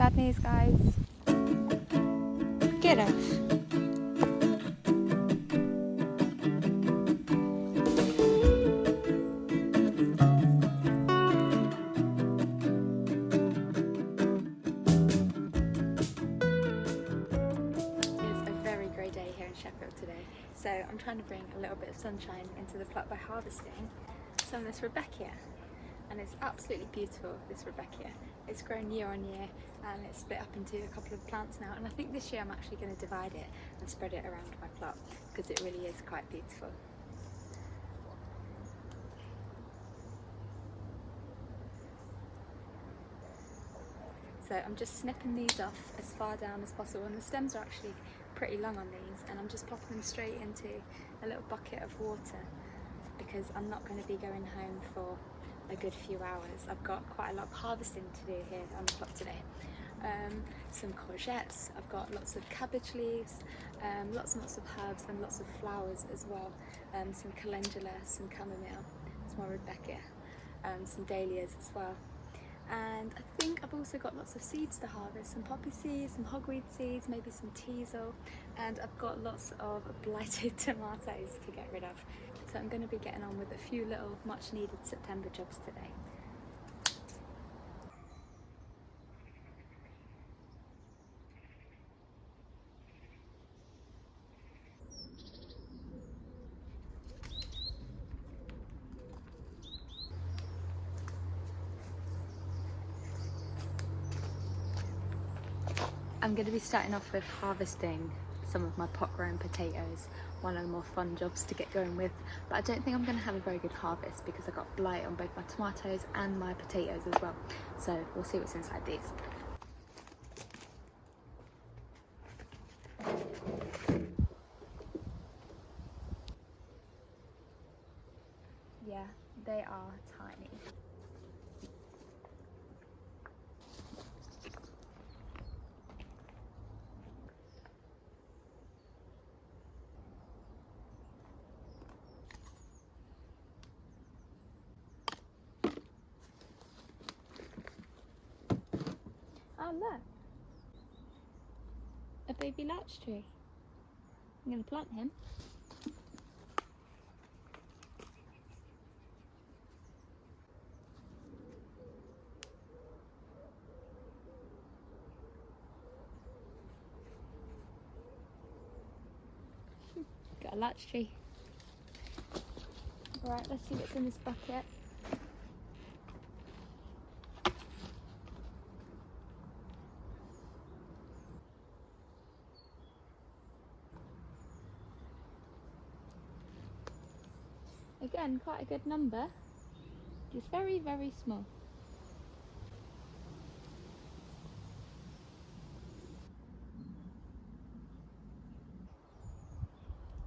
Bad news, guys. Get off. Day here in Sheffield today, so I'm trying to bring a little bit of sunshine into the plot by harvesting some of this Rebecca, and it's absolutely beautiful, this Rebecca. It's grown year on year and it's split up into a couple of plants now, and I think this year I'm actually going to divide it and spread it around my plot because it really is quite beautiful. So I'm just snipping these off as far down as possible, and the stems are actually pretty long on these, and I'm just popping them straight into a little bucket of water because I'm not going to be going home for a good few hours. I've got quite a lot of harvesting to do here on the plot today. Some courgettes, I've got lots of cabbage leaves, lots and lots of herbs and lots of flowers as well, some calendula, some chamomile, some more Rebecca, some dahlias as well. And I think I've also got lots of seeds to harvest, some poppy seeds, some hogweed seeds, maybe some teasel, and I've got lots of blighted tomatoes to get rid of. So I'm going to be getting on with a few little much needed September jobs today. I'm going to be starting off with harvesting some of my pot-grown potatoes, one of the more fun jobs to get going with, but I don't think I'm going to have a very good harvest because I got blight on both my tomatoes and my potatoes as well, so we'll see what's inside these. Yeah, they are tiny. Oh look, a baby larch tree. I'm going to plant him. Got a larch tree. Right, let's see what's in this bucket. Again, quite a good number. It's very, very small.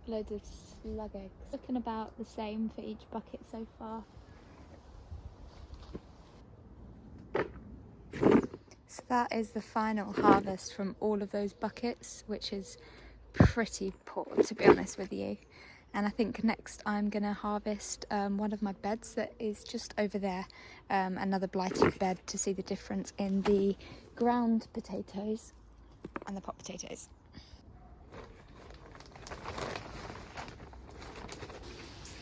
Loads of slug eggs. Looking about the same for each bucket so far. So that is the final harvest from all of those buckets, which is pretty poor, to be honest with you. And I think next I'm going to harvest one of my beds that is just over there, another blighted bed, to see the difference in the ground potatoes and the pot potatoes.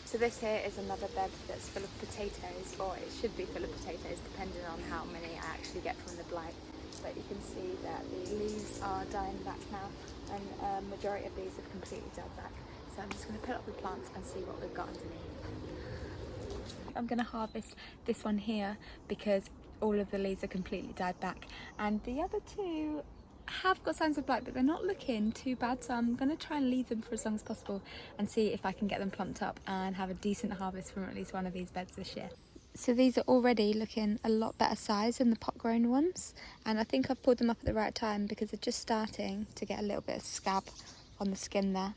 So this here is another bed that's full of potatoes, or it should be full of potatoes depending on how many I actually get from the blight. But you can see that the leaves are dying back now, and majority of these have completely died back. So I'm just going to put up the plants and see what we've got underneath. I'm going to harvest this one here because all of the leaves are completely died back, and the other two have got signs of blight, but they're not looking too bad, so I'm going to try and leave them for as long as possible and see if I can get them plumped up and have a decent harvest from at least one of these beds this year. So these are already looking a lot better size than the pot grown ones, and I think I've pulled them up at the right time because they're just starting to get a little bit of scab on the skin there.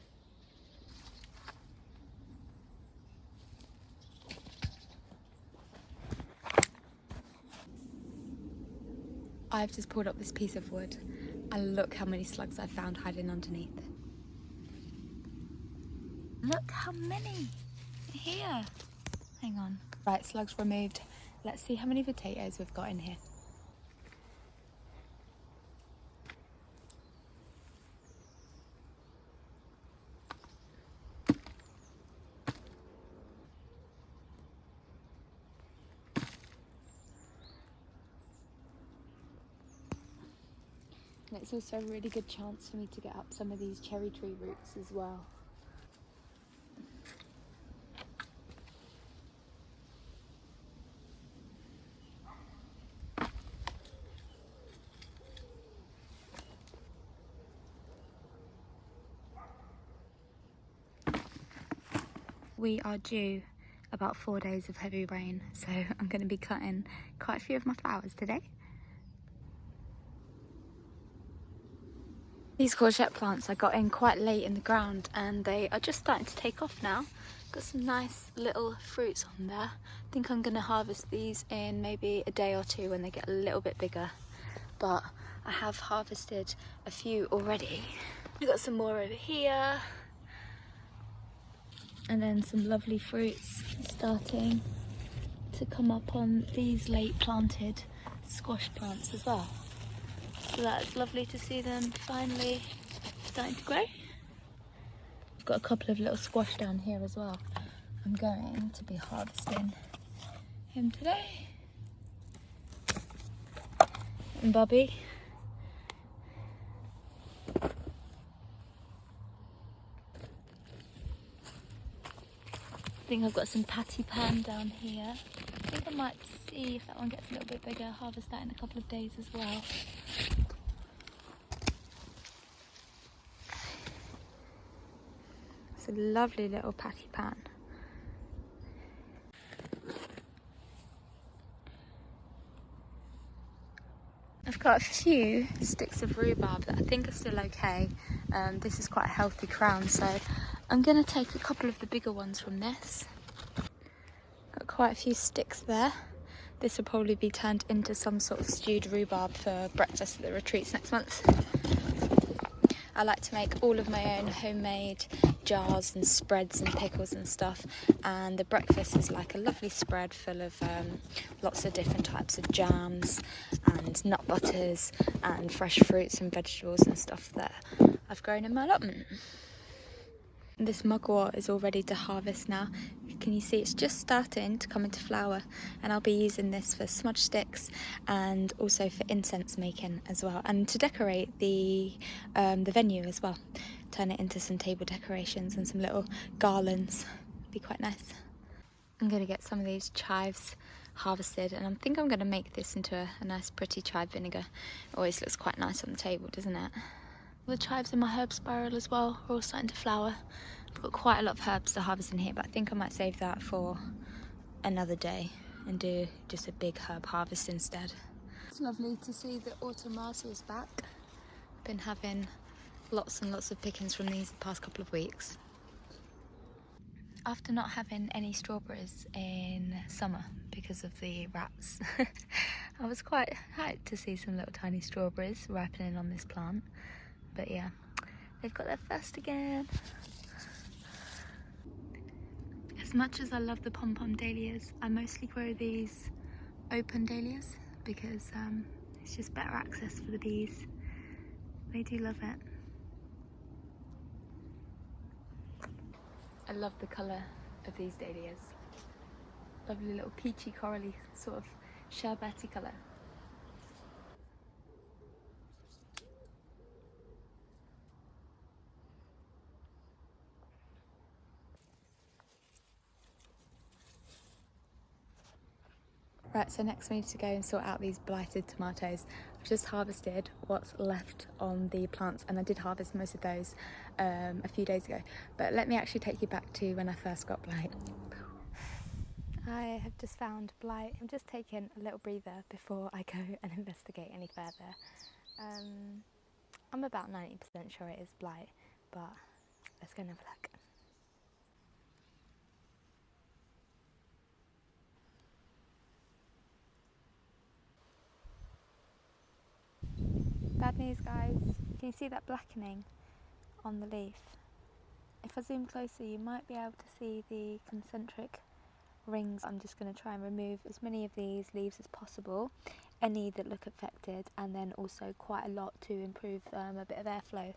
I've just pulled up this piece of wood and look how many slugs I've found hiding underneath. Look how many here. Hang on. Right, slugs removed. Let's see how many potatoes we've got in here. And it's also a really good chance for me to get up some of these cherry tree roots as well. We are due about 4 days of heavy rain, so I'm going to be cutting quite a few of my flowers today. These courgette plants I got in quite late in the ground and they are just starting to take off now. Got some nice little fruits on there. I think I'm going to harvest these in maybe a day or two when they get a little bit bigger. But I have harvested a few already. We've got some more over here. And then some lovely fruits starting to come up on these late planted squash plants as well. So that's lovely to see them finally starting to grow. I've got a couple of little squash down here as well. I'm going to be harvesting him today. And Bobby. I think I've got some patty pan down here. I think I might see if that one gets a little bit bigger, harvest that in a couple of days as well. It's a lovely little patty pan. I've got a few sticks of rhubarb that I think are still okay. This is quite a healthy crown, so I'm going to take a couple of the bigger ones from this. Got quite a few sticks there. This will probably be turned into some sort of stewed rhubarb for breakfast at the retreats next month. I like to make all of my own homemade jars and spreads and pickles and stuff, and the breakfast is like a lovely spread full of lots of different types of jams and nut butters and fresh fruits and vegetables and stuff that I've grown in my allotment. This mugwort is all ready to harvest now. Can you see it's just starting to come into flower, and I'll be using this for smudge sticks and also for incense making as well, and to decorate the venue as well. Turn it into some table decorations and some little garlands. Be quite nice. I'm going to get some of these chives harvested, and I think I'm going to make this into a nice pretty chive vinegar. It always looks quite nice on the table, doesn't it? The chives in my herb spiral as well are all starting to flower. I've got quite a lot of herbs to harvest in here, but I think I might save that for another day and do just a big herb harvest instead. It's lovely to see the autumn raspberries back. Been having lots and lots of pickings from these the past couple of weeks. After not having any strawberries in summer because of the rats, I was quite hyped to see some little tiny strawberries ripening on this plant. But yeah, they've got their first again. As much as I love the pom-pom dahlias, I mostly grow these open dahlias because it's just better access for the bees. They do love it. I love the colour of these dahlias. Lovely little peachy corally sort of sherbety colour. Right, so next we need to go and sort out these blighted tomatoes. I've just harvested what's left on the plants, and I did harvest most of those a few days ago. But let me actually take you back to when I first got blight. I have just found blight. I'm just taking a little breather before I go and investigate any further. I'm about 90% sure it is blight, but let's go and have a look. Bad news, guys. Can you see that blackening on the leaf? If I zoom closer, you might be able to see the concentric rings. I'm just going to try and remove as many of these leaves as possible, any that look affected, and then also quite a lot to improve a bit of airflow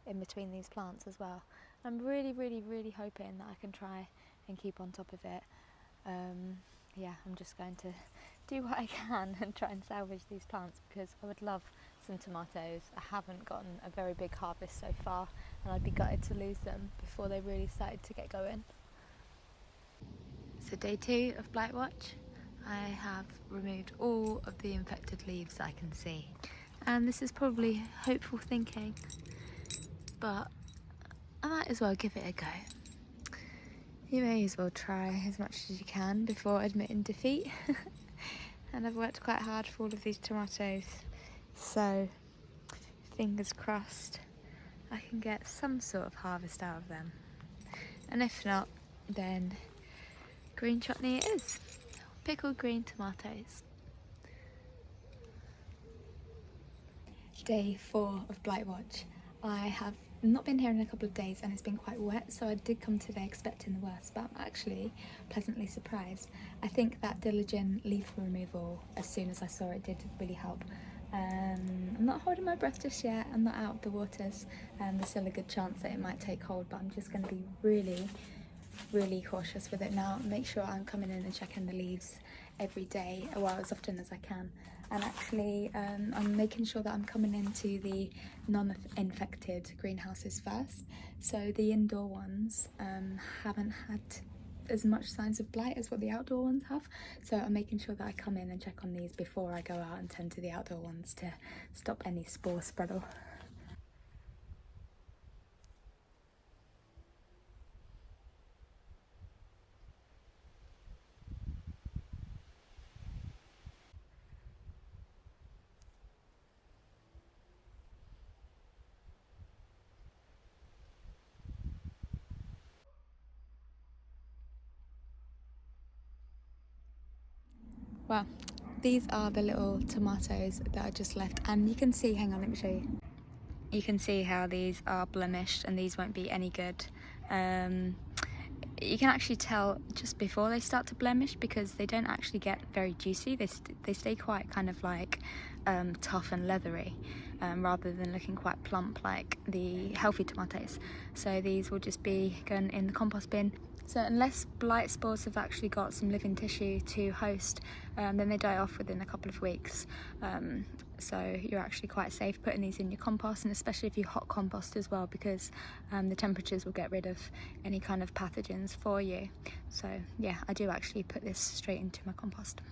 in between these plants as well. I'm really hoping that I can try and keep on top of it. Yeah, I'm just going to do what I can and try and salvage these plants, because I would love some tomatoes. I haven't gotten a very big harvest so far, and I'd be gutted to lose them before they really started to get going. So day 2 of Blight Watch. I have removed all of the infected leaves that I can see. And this is probably hopeful thinking, but I might as well give it a go. You may as well try as much as you can before admitting defeat. And I've worked quite hard for all of these tomatoes, so fingers crossed I can get some sort of harvest out of them. And if not, then green chutney it is. Pickled green tomatoes. Day 4 of Blight Watch. I have not been here in a couple of days and it's been quite wet, so I did come today expecting the worst, but I'm actually pleasantly surprised. I think that diligent leaf removal, as soon as I saw it, did really help. I'm not holding my breath just yet. I'm not out of the waters, and there's still a good chance that it might take hold, but I'm just going to be really cautious with it now. Make sure I'm coming in and checking the leaves every day, well, as often as I can. And actually I'm making sure that I'm coming into the non-infected greenhouses first. So the indoor ones haven't had as much signs of blight as what the outdoor ones have. So I'm making sure that I come in and check on these before I go out and tend to the outdoor ones to stop any spore spread. Well, these are the little tomatoes that I just left, and you can see, hang on, let me show you. You can see how these are blemished and these won't be any good. You can actually tell just before they start to blemish because they don't actually get very juicy. They stay quite kind of like tough and leathery rather than looking quite plump like the healthy tomatoes. So these will just be going in the compost bin. So unless blight spores have actually got some living tissue to host, then they die off within a couple of weeks. So you're actually quite safe putting these in your compost, and especially if you hot compost as well, because the temperatures will get rid of any kind of pathogens for you. So yeah, I do actually put this straight into my compost.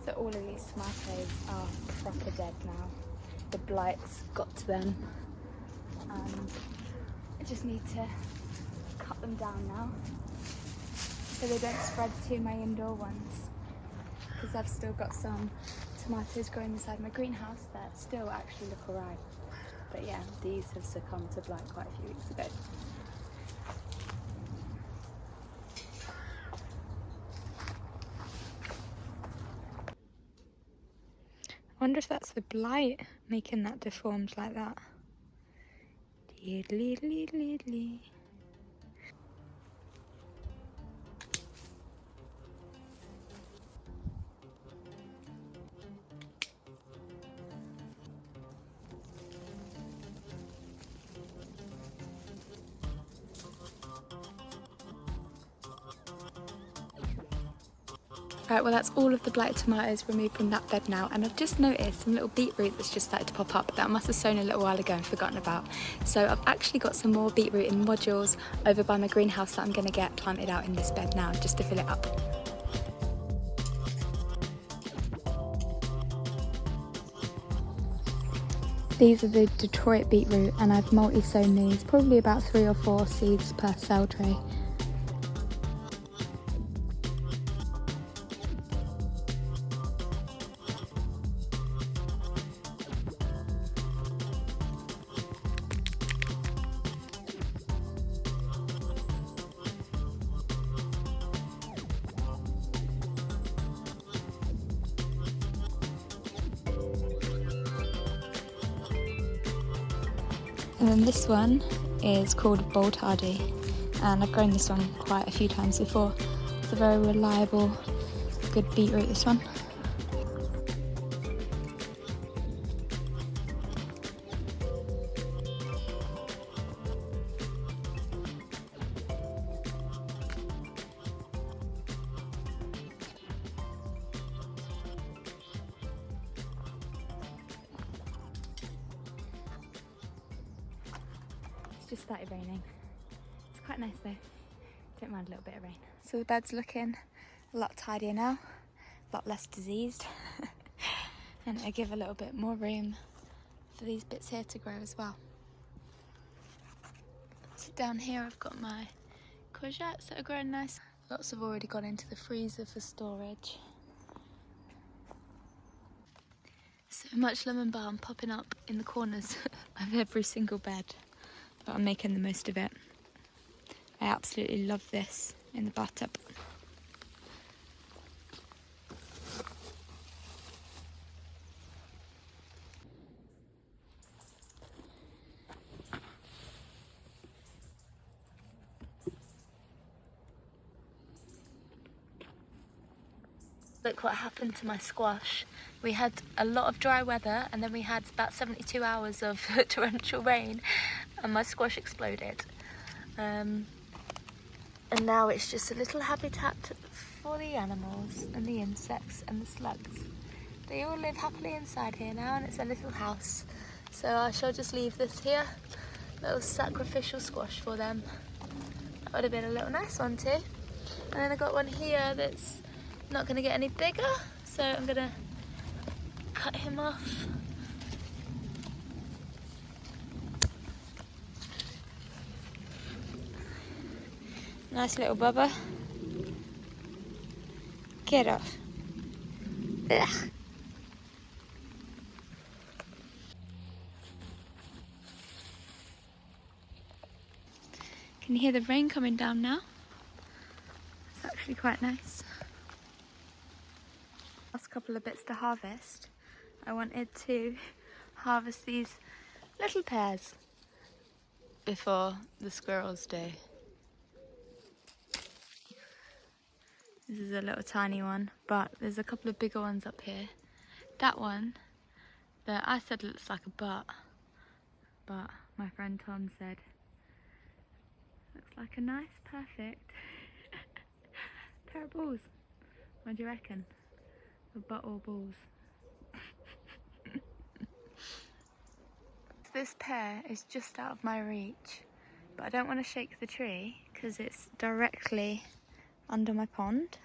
So all of these tomatoes are proper dead now. The blight's got to them, and I just need to cut them down now so they don't spread to my indoor ones, because I've still got some tomatoes growing inside my greenhouse that still actually look alright. But yeah, these have succumbed to blight quite a few weeks ago. I wonder if that's the blight making that deformed like that. Right, well that's all of the blighted tomatoes removed from that bed now, and I've just noticed some little beetroot that's just started to pop up that I must have sown a little while ago and forgotten about. So I've actually got some more beetroot in modules over by my greenhouse that I'm going to get planted out in this bed now just to fill it up. These are the Detroit beetroot, and I've multi-sown these, probably about 3 or 4 seeds per cell tray. And then this one is called Bold Hardy, and I've grown this one quite a few times before. It's a very reliable, good beetroot, this one. It's just started raining. It's quite nice though. Don't mind a little bit of rain. So the bed's looking a lot tidier now, a lot less diseased. And I give a little bit more room for these bits here to grow as well. So down here I've got my courgettes that are growing nice. Lots have already gone into the freezer for storage. So much lemon balm popping up in the corners of every single bed, but I'm making the most of it. I absolutely love this in the bathtub. Look what happened to my squash. We had a lot of dry weather and then we had about 72 hours of torrential rain and my squash exploded. And now it's just a little habitat for the animals and the insects and the slugs. They all live happily inside here now, and it's a little house. So I shall just leave this here, little sacrificial squash for them. That would have been a little nice one too. And then I got one here that's not going to get any bigger, so I'm going to cut him off. Nice little bubba. Get off. Ugh. Can you hear the rain coming down now? It's actually quite nice. Last couple of bits to harvest. I wanted to harvest these little pears before the squirrels do. This is a little tiny one, but there's a couple of bigger ones up here. That one that I said looks like a butt, but my friend Tom said looks like a nice, perfect pair of balls. What do you reckon? A butt or balls? This pear is just out of my reach, but I don't want to shake the tree because it's directly under my pond.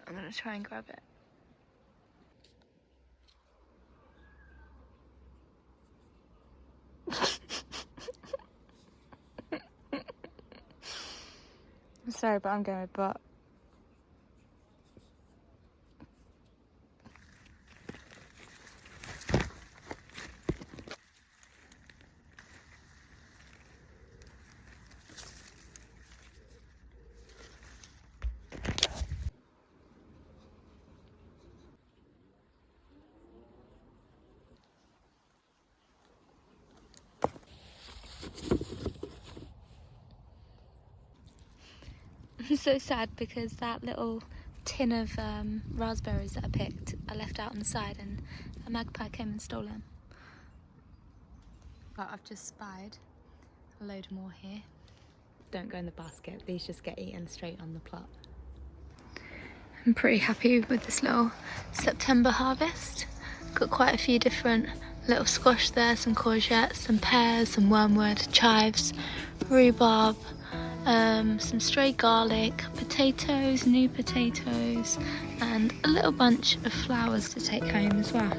I'm going to try and grab it. I'm sorry, but I'm going with butt. I'm so sad because that little tin of raspberries that I picked I left out on the side and a magpie came and stole them. But I've just spied a load more here. Don't go in the basket, these just get eaten straight on the plot. I'm pretty happy with this little September harvest. Got quite a few different little squash there, some courgettes, some pears, some wormwood, chives, rhubarb, some stray garlic, potatoes, new potatoes, and a little bunch of flowers to take home as well.